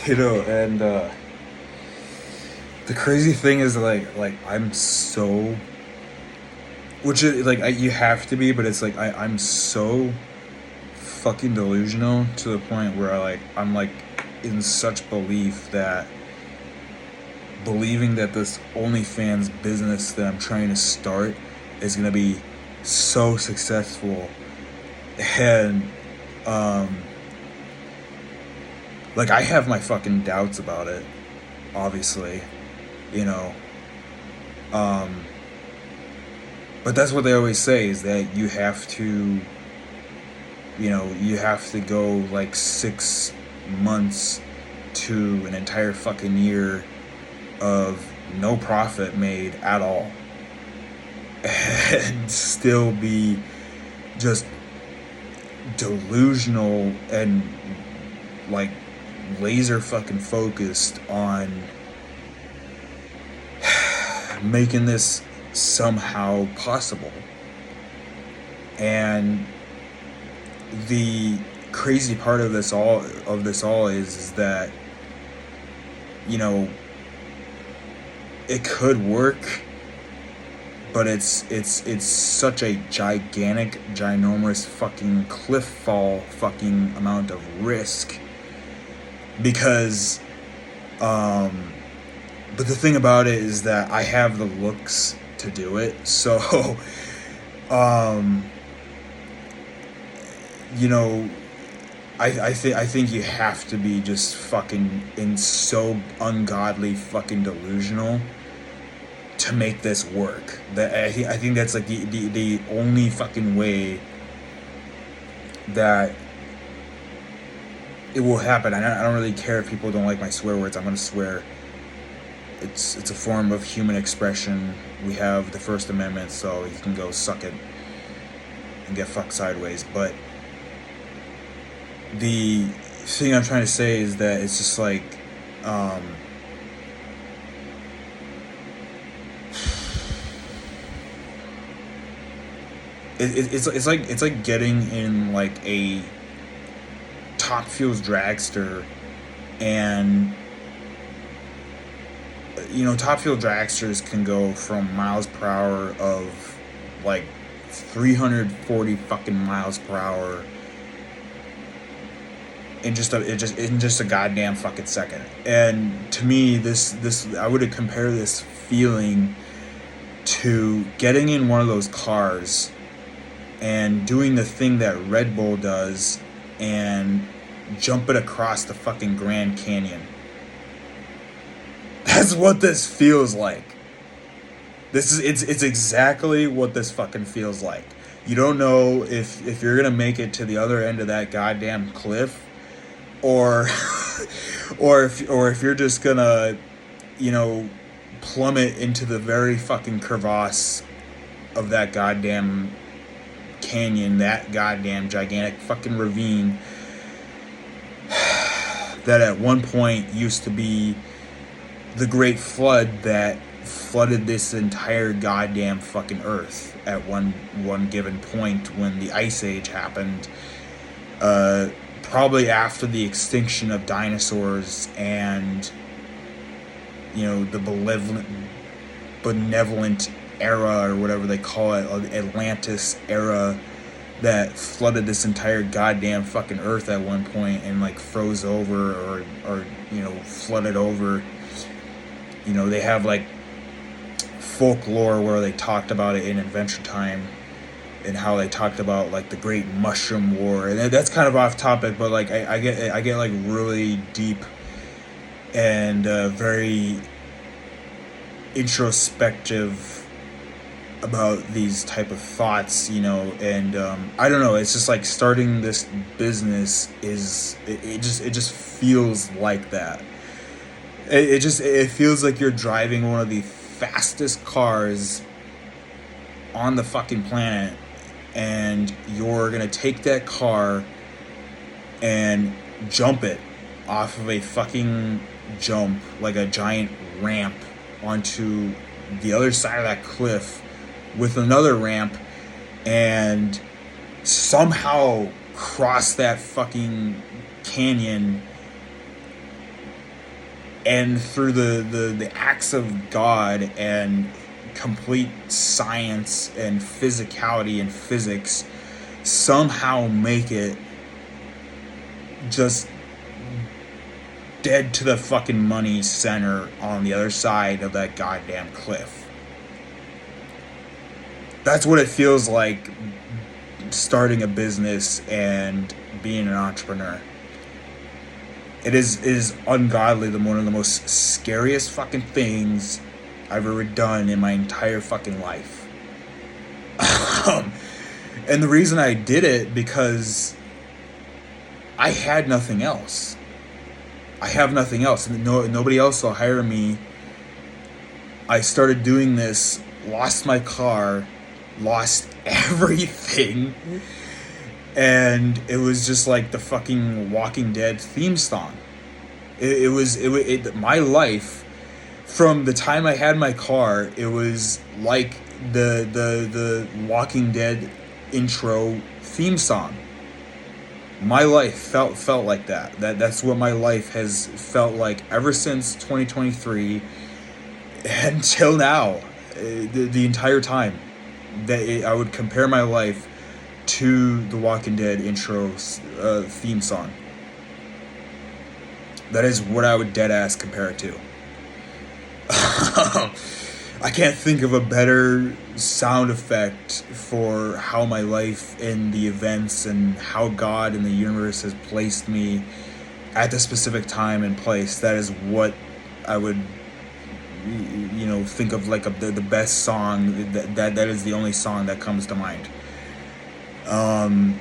And the crazy thing is like I'm so, which is like you have to be, but it's like I'm so fucking delusional to the point where I'm like in such belief that believing that this OnlyFans business that I'm trying to start is gonna be so successful, and um like I have my fucking doubts about it, obviously, you know. Um but that's what they always say, is that you have to go like 6 months to an entire fucking year of no profit made at all and still be just delusional and like laser fucking focused on making this somehow possible. And the crazy part of this all is that, you know, it could work, but it's such a gigantic, ginormous fucking cliff fall fucking amount of risk. Because but the thing about it is that I have the looks to do it. So um you know, I think you have to be just fucking in so ungodly fucking delusional to make this work. That I think that's like the only fucking way that it will happen. I don't really care if people don't like my swear words. I'm gonna swear. It's a form of human expression. We have the First Amendment, so you can go suck it and get fucked sideways. But the thing I'm trying to say is that it's just like, um, it's like getting in like a Top Fuel's Dragster, and Top Fuel Dragsters can go from miles per hour of like 340 fucking miles per hour in just a goddamn fucking second. And to me, this I would compare this feeling to getting in one of those cars and doing the thing that Red Bull does and jumping across the fucking Grand Canyon. That's what this feels like. It's exactly what this fucking feels like. You don't know if you're gonna make it to the other end of that goddamn cliff, or or if you're just gonna, plummet into the very fucking crevasse of that goddamn canyon, that goddamn gigantic fucking ravine that at one point used to be the Great Flood that flooded this entire goddamn fucking earth at one given point when the Ice Age happened. Probably after the extinction of dinosaurs and, the benevolent era, or whatever they call it, Atlantis era, that flooded this entire goddamn fucking earth at one point and like froze over, or flooded over. They have like folklore where they talked about it in Adventure Time, and how they talked about like the Great Mushroom War. And that's kind of off topic, but like I get like really deep and very introspective about these type of thoughts, and I don't know, it's just like starting this business it just feels like that. It feels like you're driving one of the fastest cars on the fucking planet, and you're gonna take that car and jump it off of a fucking jump, like a giant ramp, onto the other side of that cliff with another ramp, and somehow cross that fucking canyon and through the acts of God and complete science and physicality and physics, somehow make it just dead to the fucking money center on the other side of that goddamn cliff. That's what it feels like starting a business and being an entrepreneur. It is ungodly, one of the most scariest fucking things I've ever done in my entire fucking life. And the reason I did it, because I had nothing else. I have nothing else. Nobody else will hire me. I started doing this, lost my car, lost everything, and it was just like the fucking Walking Dead theme song. My life, from the time I had my car, it was like the Walking Dead intro theme song. My life felt like that. That's what my life has felt like ever since 2023 until now. The entire time that I would compare my life to the Walking Dead intro theme song. That is what I would dead ass compare it to. I can't think of a better sound effect for how my life and the events and how God and the universe has placed me at the specific time and place. That is what I would, think of like the best song. That is the only song that comes to mind. And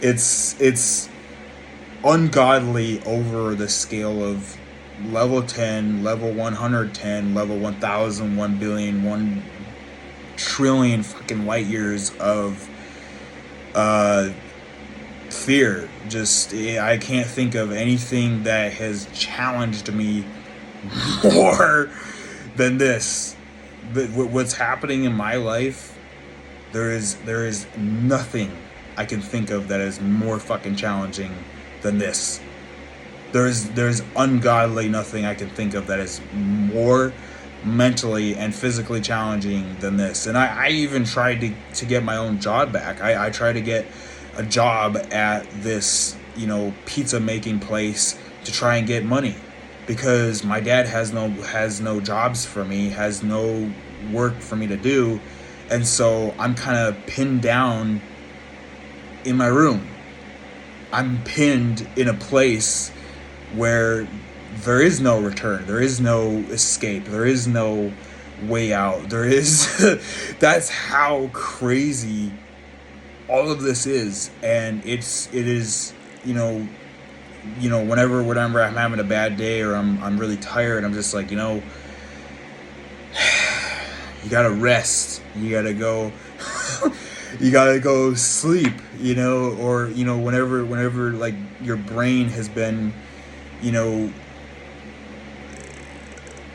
it's ungodly over the scale of level 10, level 110, level 1000, 1 billion, 1 trillion fucking light years of fear. Just, I can't think of anything that has challenged me more than this. But what's happening in my life, there is nothing I can think of that is more fucking challenging than this. There's ungodly nothing I can think of that is more mentally and physically challenging than this. And I even tried to get my own job back. I tried to get a job at this, pizza making place to try and get money, because my dad has no jobs for me, has no work for me to do. And so I'm kind of pinned down in my room. I'm pinned in a place where there is no return. There is no escape. There is no way out. That's how crazy all of this is. And it is, whenever I'm having a bad day or I'm really tired, I'm just like, you gotta rest. You gotta go you gotta go sleep, or whenever like your brain has been,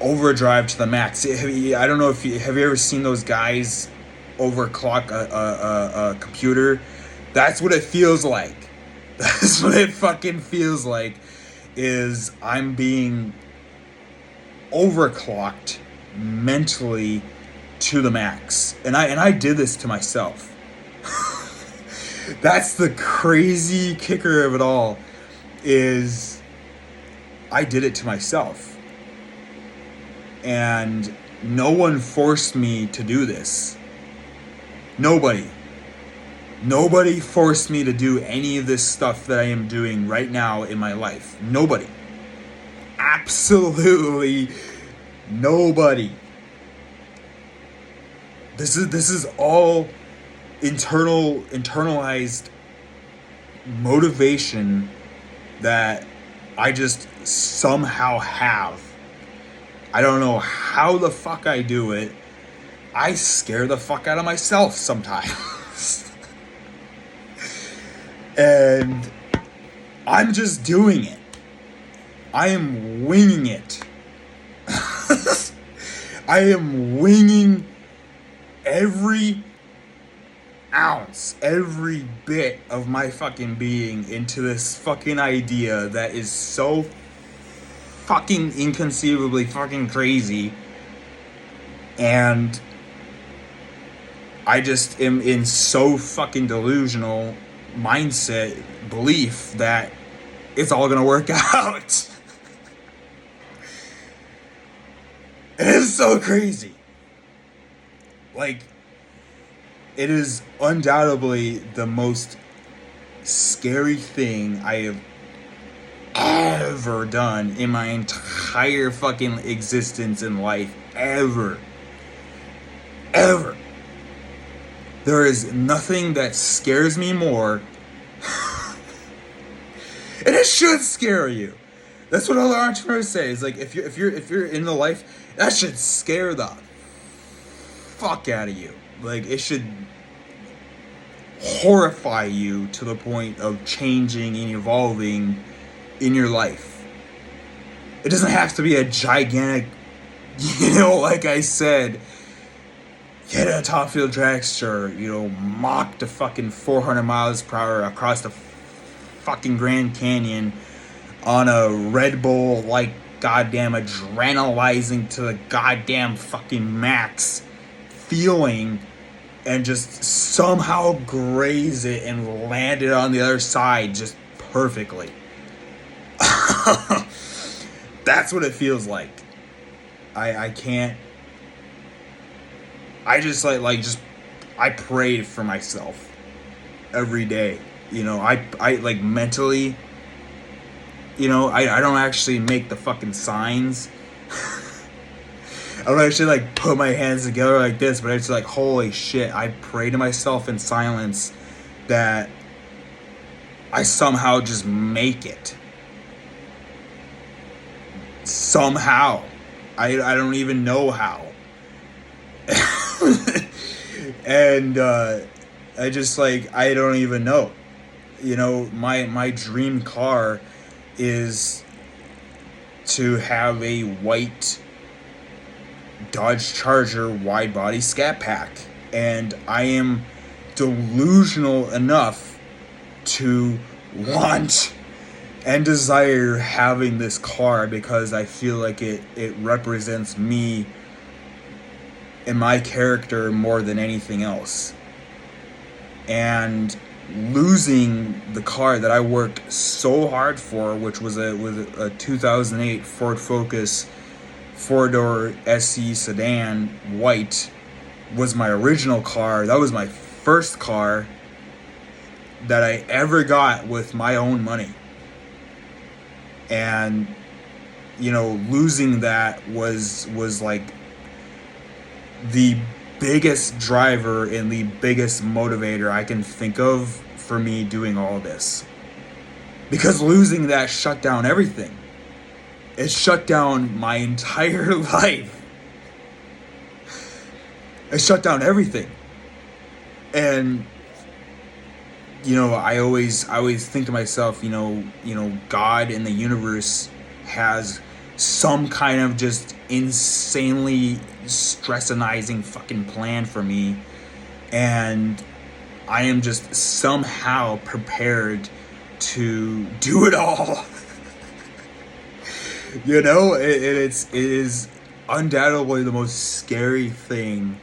overdrive to the max. I don't know if have you ever seen those guys overclock a computer? That's what it feels like. That's what it fucking feels like. Is I'm being overclocked mentally to the max, and I did this to myself. That's the crazy kicker of it all, is I did it to myself, and no one forced me to do this. Nobody forced me to do any of this stuff that I am doing right now in my life. Nobody. Absolutely nobody. This is all internalized motivation that I just somehow have. I don't know how the fuck I do it. I scare the fuck out of myself sometimes. And I'm just doing it. I am winging it. I am winging every ounce, every bit of my fucking being into this fucking idea that is so fucking inconceivably fucking crazy. And I just am in so fucking delusional mindset belief that it's all gonna work out. It is so crazy. Like, it is undoubtedly the most scary thing I have ever done in my entire fucking existence in life. Ever. There is nothing that scares me more. And it should scare you. That's what other entrepreneurs say. It's like, if you're in the life, that should scare the fuck out of you. Like, it should horrify you to the point of changing and evolving in your life. It doesn't have to be a gigantic, like I said, get a top Fuel Dragster, mock to fucking 400 miles per hour across the fucking Grand Canyon on a Red Bull, like, goddamn adrenalizing to the goddamn fucking max feeling, and just somehow graze it and land it on the other side just perfectly. That's what it feels like. I can't. I just I pray for myself every day. I like mentally, I don't actually make the fucking signs. I don't actually put my hands together like this, but it's like, holy shit, I pray to myself in silence that I somehow just make it. Somehow. I don't even know how. And I just I don't even know. My dream car is to have a white Dodge Charger wide body scat pack, and I am delusional enough to want and desire having this car because I feel like it represents me and my character more than anything else. And losing the car that I worked so hard for, which was a 2008 Ford Focus 4-door SE sedan, white, was my original car. That was my first car that I ever got with my own money. And, losing that was like the biggest driver and the biggest motivator I can think of for me doing all this. Because losing that shut down everything. It shut down my entire life. It shut down everything. And I always think to myself, God in the universe has some kind of just insanely stressinizing fucking plan for me, and I am just somehow prepared to do it all. It is undoubtedly the most scary thing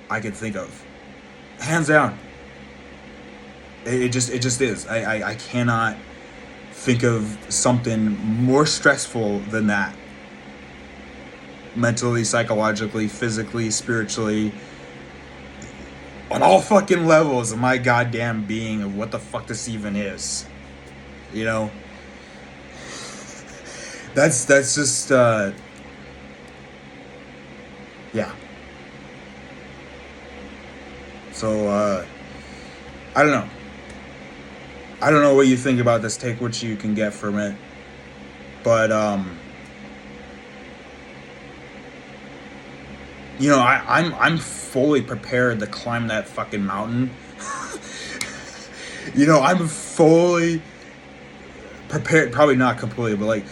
I could think of, hands down. It just is. I cannot think of something more stressful than that. Mentally, psychologically, physically, spiritually, on all fucking levels of my goddamn being of what the fuck this even is. That's just yeah. So I don't know. I don't know what you think about this. Take what you can get from it. But I'm fully prepared to climb that fucking mountain. I'm fully prepared, probably not completely, but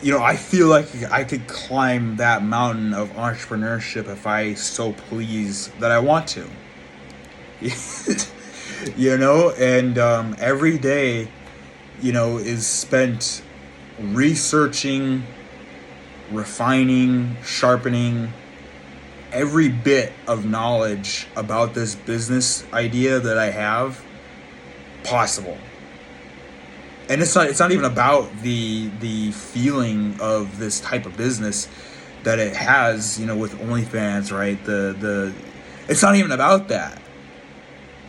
I feel like I could climb that mountain of entrepreneurship if I so please that I want to. And every day, is spent researching, refining, sharpening every bit of knowledge about this business idea that I have possible. And it's not even about the feeling of this type of business that it has, with OnlyFans, right? The it's not even about that.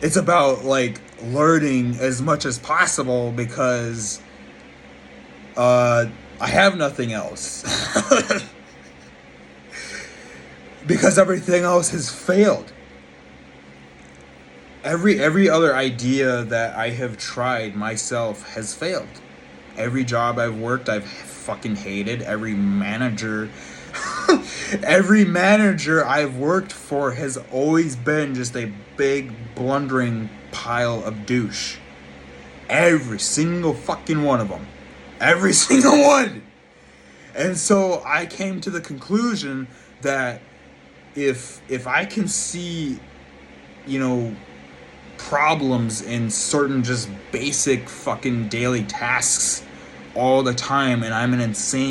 It's about like learning as much as possible because I have nothing else. Because everything else has failed. Every other idea that I have tried myself has failed. Every job I've worked, I've fucking hated. Every manager I've worked for has always been just a big blundering pile of douche. Every single fucking one of them. Every single one. And so I came to the conclusion that if I can see, problems in certain just basic fucking daily tasks all the time, and I'm an insane